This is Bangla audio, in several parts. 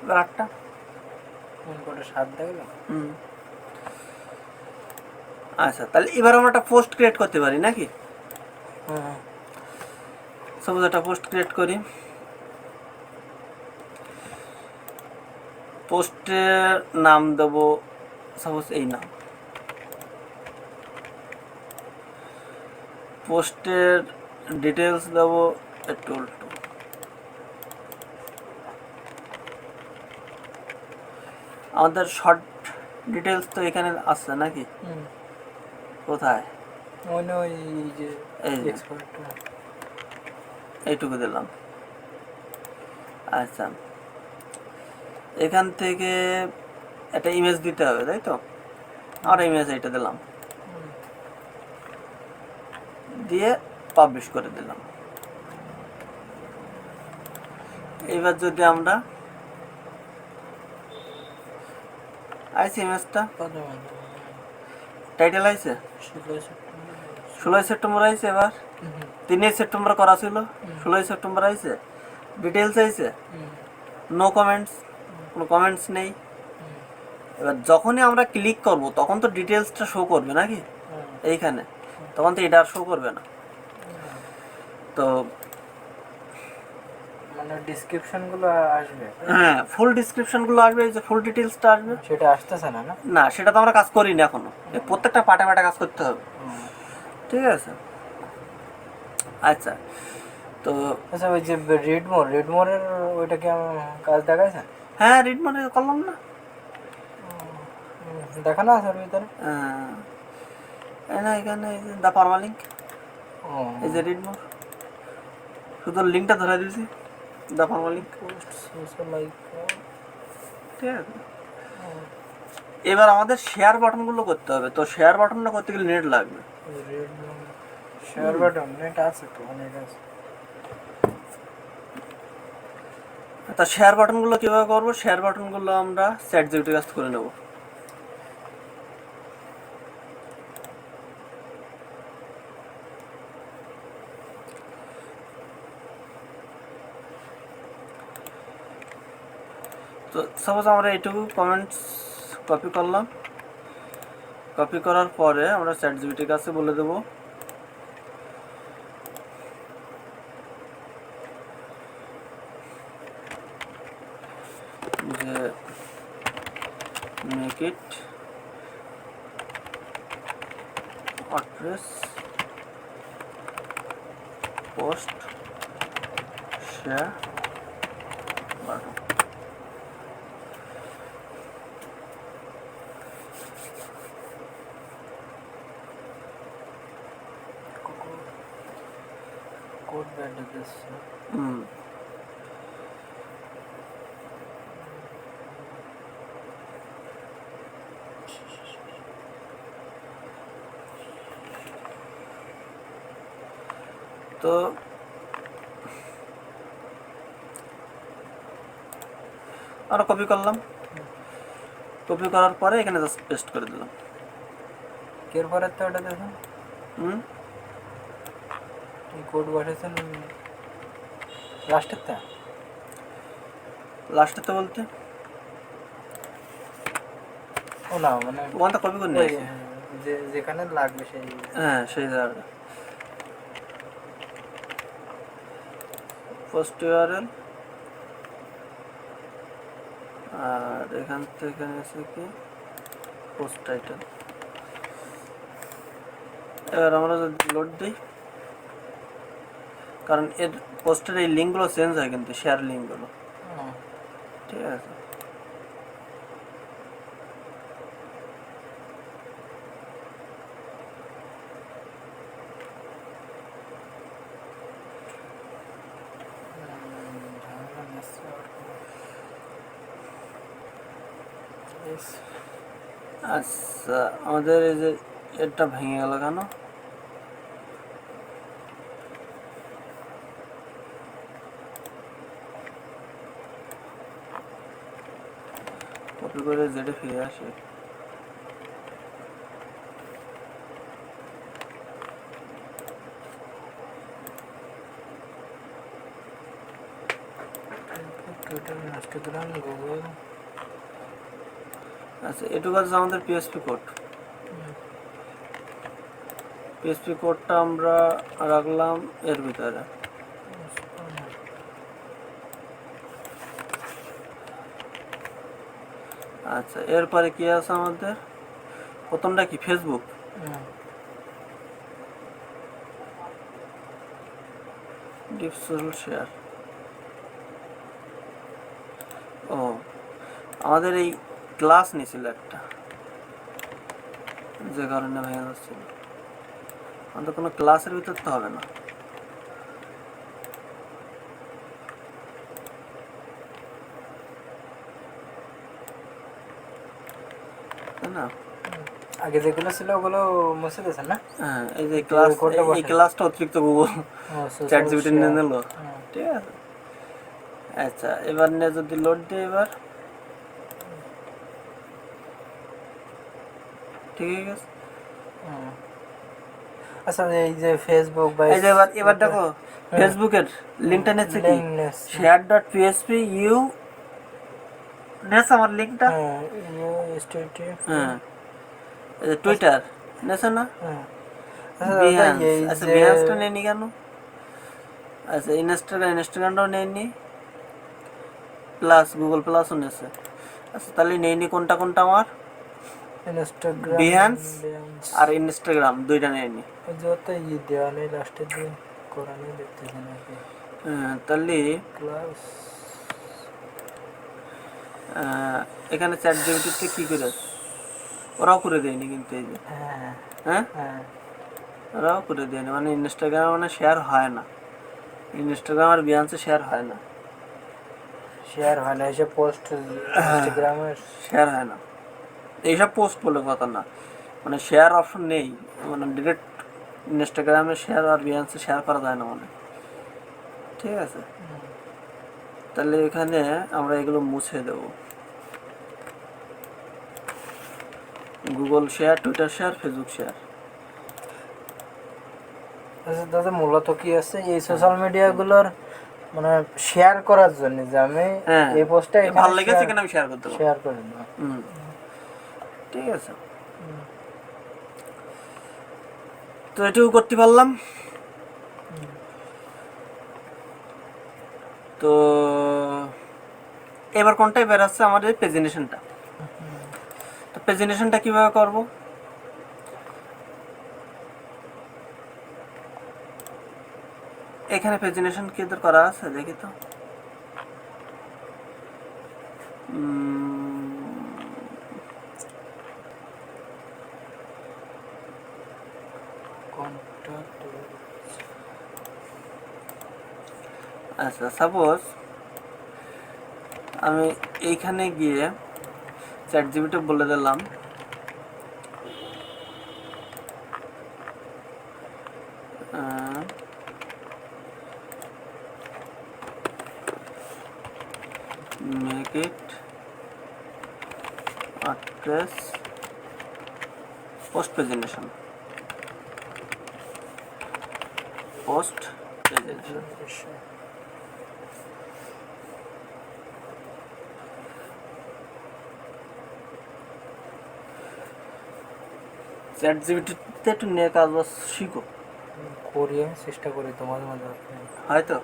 এবার 8টা করে 7 দেখলাম। আচ্ছা, তাহলে এবার আমরা একটা পোস্ট ক্রিয়েট করতে পারি নাকি? সাপোজ একটা পোস্ট ক্রিয়েট করি। পোস্টের নাম দেব সাপোজ এই নাম। পোস্টের ডিটেলস দেব একটু উল্টো। আমাদের শর্ট ডিটেলস তো এখানে আসছে নাকি? কোথায়? ওই যে এই যে এক্সপার্ট এইটুকু দিলাম। আচ্ছা, এখান থেকে একটা ইমেজ দিতে হবে, তাই তো? আর ইমেজ এটা দিলাম, দিয়ে পাবলিশ করে দিলাম। এইবার যদি আমরা আইসি ইমেজটা টাইটেল আইছে 16 সেপ্টেম্বর আইছে। এবার 3 সেপ্টেম্বর করা ছিল, 16 সেপ্টেম্বর আইছে। ডিটেলস আইছে, নো কমেন্টস, কোনো কমেন্টস নেই। এবার যখনই আমরা ক্লিক করব তখন তো ডিটেলসটা শো করবে নাকি এইখানে, তখন তো এটা আর শো করবে না। তো মানে ডেসক্রিপশনগুলো আসবে, হ্যাঁ, ফুল ডিসক্রিপশনগুলো আসবে, এই যে ফুল ডিটেলসটা আসবে। সেটা আসতেছে না না? না, সেটা তো আমরা কাজ করিনি এখনো। প্রত্যেকটা পার্টে পার্টে কাজ করতে হবে, ঠিক আছে? আচ্ছা, তো আচ্ছা, ওই যে রেডমোরের ওইটা কি কাজ দেখাইছে? হ্যাঁ, রিড মানে করলাম না, দেখানো আছে ওর ভিতরে। না, এখানে দ্য পারমালিঙ্ক, এই যে রিড মোর, শুধু লিঙ্কটা ধরে দিয়েছি, দ্য পারমালিঙ্ক, ঠিক আছে? এবার আমাদের শেয়ার বাটনগুলো করতে হবে। তো শেয়ার বাটনটা করতে গেলে নেট লাগবে। শেয়ার বাটন নেট আছে তো, অনেক আছে। তা শেয়ার বাটনগুলো কীভাবে করবো? শেয়ার বাটনগুলো আমরা চ্যাট জিপিটি কাজ করে নেব। তো সাপোজ আমরা এইটুকু কমেন্টস কপি করলাম। কপি করার পরে আমরা চ্যাট জিপিটির কাছে বলে দেব যে make it address post share button. Code bad দিচ্ছে। তো আমরা কপি করলাম, কপি করার পরে এখানে জাস্ট পেস্ট করে দিলাম। এরপরে তো ওটা দেখুন, কোড পাঠিয়েছেন লাস্টেরটা। লাস্টেতে বলতে ও না, মানে ওখানটা কপি করে নিয়েছি, যেখানে লাগবে সেই, হ্যাঁ সেই জায়গাটা। পোস্ট ইউআরএল, আর এখান থেকে এসে কি পোস্ট টাইটেল। এবার আমরা যদি লোড দিই, কারণ এর পোস্টের এই লিঙ্কগুলো চেঞ্জ হয় কিন্তু, শেয়ার লিঙ্কগুলো, ঠিক আছে? আচ্ছা, আমাদের এই যে এটা ভেঙে গেল কেন? কপি করে জেডে ফিরে আসে। Twitter Instagram Google. আচ্ছা, এটুকু আছে আমাদের পিএসপি কোড। পিএসপি কোডটা আমরা রাখলাম এর ভিতরে। আচ্ছা, এরপরে কি আছে আমাদের? প্রথমটা কি? ফেসবুক। ডিপ সোশ্যাল শেয়ার। ও, আমাদের এই ক্লাস নিয়েছিল একটা, যে কারণে ভেঙে যাচ্ছিল। আমাদের কোনো ক্লাসের ভিতর তো হবে না। তাই না? আগে যেগুলো ছিল ওগুলো মুছে দিয়েছেন না? হ্যাঁ, এই যে ক্লাস, এই ক্লাসটা অতিরিক্ত গুগল চ্যাট জিপিটি নিয়ে নিল। ঠিক আছে। আচ্ছা, এবার নিয়ে যদি লোড দিই, এবার ঠিক আছে। আচ্ছা, এই যে ফেসবুক বা এই যে এবার দেখো ফেসবুকের লিংকটা নেছে কি? share.php ইউ নেছে আমার লিংকটা। হ্যাঁ, এই যে টুইটার নেছে না? আচ্ছা, বিহান্সটা নেয়নি কেন? আচ্ছা, ইনস্টাগ্রামটাও নেয়নি, প্লাস গুগল প্লাসও নেছে। আচ্ছা, তাহলে নেয়নি কোনটা কোনটা আমার? ইনস্টাগ্রাম, বিহান্স আর ইনস্টাগ্রাম দুইটা নেয়নি। ওই যে তো দেওয়া নেই লাস্টের দিন কোরআনে দেখতেছি নাকি। তাহলে ক্লাস এখানে চ্যাট জিপিটিতে কি করে? ওরাও করে দেয়নি কিন্তু, এই যে হ্যাঁ, ওরাও করে দেয়নি। মানে ইনস্টাগ্রাম মানে শেয়ার হয় না, ইনস্টাগ্রাম আর বিহান্সে শেয়ার হয় না। শেয়ার হয় না, এসে পোস্ট ইনস্টাগ্রামের শেয়ার হয় না। এইসব পোস্ট বলে কথা না, মানে শেয়ার অপশন নেই, মানে ডিরেক্ট ইনস্টাগ্রামে শেয়ার আর বিহান্সে শেয়ার করা যায় না মানে। ঠিক আছে, তাহলে এখানে আমরা এগুলো মুছে দেব। Google share, Twitter share, Facebook share. আচ্ছা দাদা, মূলত কি আছে এই সোশ্যাল মিডিয়াগুলোর মানে শেয়ার করার জন্য, যে আমি এই পোস্টটা ভালো লেগেছে এখানে আমি শেয়ার করতে পারবো, শেয়ার করে দেব। ঠিক আছে, তো এটুকু করতে পারলাম। তো এবার কোনটাই বেরাচ্ছে আমাদের প্রেজেন্টেশনটা। তো প্রেজেন্টেশনটা কিভাবে করব? এখানে প্রেজেন্টেশন কি করা আছে দেখি তো। আচ্ছা, সাপোজ আমি এইখানে গিয়ে চ্যাট জিপিটি বলে দিলাম make it address post presentation, post presentation। Chat জিপিটিতে একটু নিয়ে কাজ বাজ শিখো। করি, আমি চেষ্টা করি তোমাদের মধ্যে হয়তো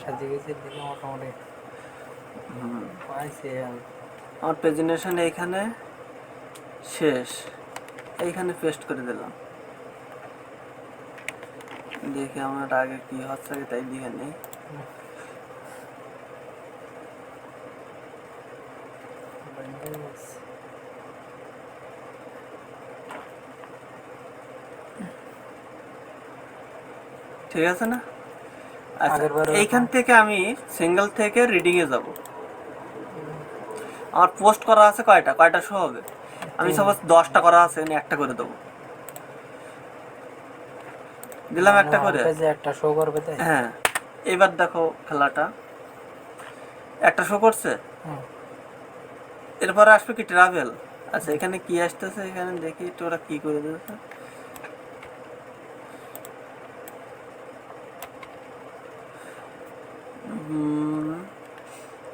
সাজিয়ে গেছে দিলে মোটামুটি পাইছে। আমার প্রেজেন্টেশন এইখানে শেষ, এইখানে পেস্ট করে দিলাম। দেখি আমার আগে কি হচ্ছে তাই দেখে নেই। ঠিক আছে না? আচ্ছা, এইখান থেকে আমি সিঙ্গেল থেকে রিডিং এ যাব। আমার পোস্ট করা আছে কয়টা শো হবে? আমি সাপোজ 10টা করা আছে, আমি একটা করে দেবো, দিলাম একটা করে, একটা শো করবে তাই। হ্যাঁ, এবার দেখো খেলাটা একটা শো করছে। এরপরে আসবে কি? ট্রাভেল। আচ্ছা, এখানে কি আসতেছে? এখানে দেখি একটু ওরা কি করে দিয়েছে।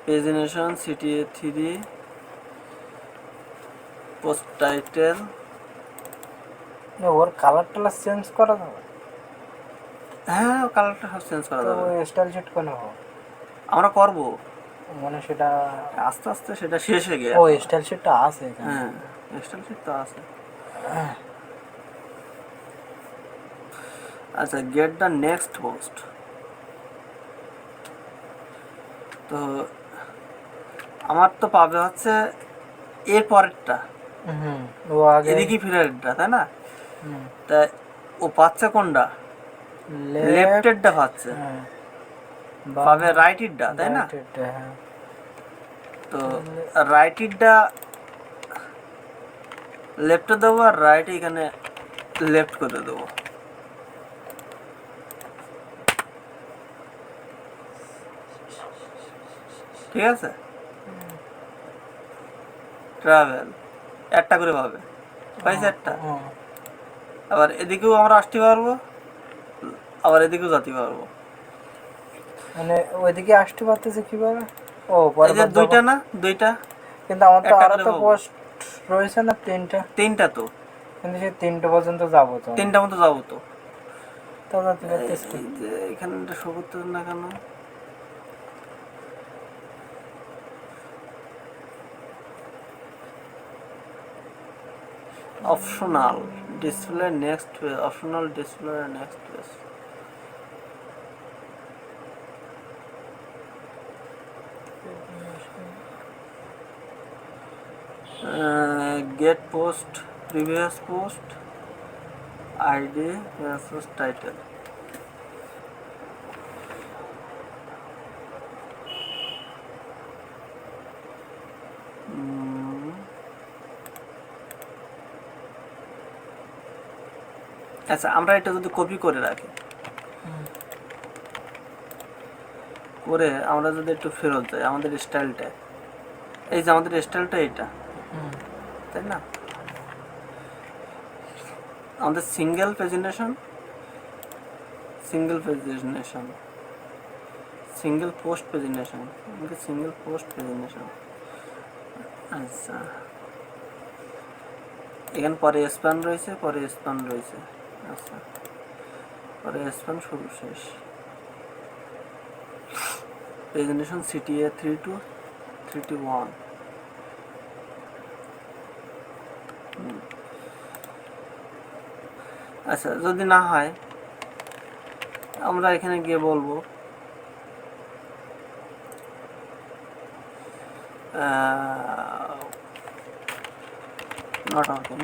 Presentation CTA 3 post title. ওর কালার টালার চেঞ্জ করা যাবে? হ্যাঁ, কালারটা সব চেঞ্জ করা তো যাবে। স্টাইল শিট কেন হবে? আমরা করব মানে সেটা আস্তে আস্তে, সেটা শেষ হয়ে গিয়ে। ও স্টাইল শিটটা আছে এখানে। হ্যাঁ, এক্সটার্ন শিট তো আছে। আচ্ছা, গেট দ্য নেক্সট পোস্ট। তো আমার তো পাবে হচ্ছে এর পরেরটা, ও আগে এদিকে ফিরেরটা, তাই না? হুম, তা ও পাচ্ছে কোনটা? left, লেফটেরটা পাচ্ছে, হ্যাঁ, পাবে রাইটেরটা, তাই না? right-এরটা, হ্যাঁ। তো রাইটেরটা লেফটে দেবো, আর রাইট এখানে লেফট করে দেবো। ঠিক আছে? ট্রাভেল একটা করে পাবে, পাইছে একটা। হুম, আবার এদিকেও আমরা আসতে পারবো, আবার এদিকেও যেতে পারবো। মানে ওইদিকে আসতে পারতেছে কিভাবে? ও এই যে দুইটা না, দুইটা, কিন্তু আমার তো একটা আরো করে তো পাবো। পোস্ট রয়েছে না, তিনটা। তিনটা তো, কিন্তু সেই তিনটে পর্যন্ত যাবো তো। তিনটা মতো যাবো তো। তো যাতে পারতেছি। এই যে এখানে শো করতেছে না কেন? Optional display next page, optional display next page. Get post, previous post, ID versus title. আচ্ছা, আমরা এটা যদি কপি করে রাখি, করে আমরা যদি একটু ফেরত যাই আমাদের স্টাইলটা, এই যে আমাদের স্টাইলটা এটা, তাই না? আমাদের single presentation, single presentation, single post presentation, আমাদের সিঙ্গেল পোস্ট প্রেজেন্টেশন। আচ্ছা, এখানে পরে স্প্যান রয়েছে, পরে স্প্যান রয়েছে। আচ্ছা, পরে স্প্যান শুরু শেষ। Presentation CTA 3 to 3 to 1। আচ্ছা, যদি না হয় আমরা এখানে গিয়ে বলবো নট ওয়ার্কিং।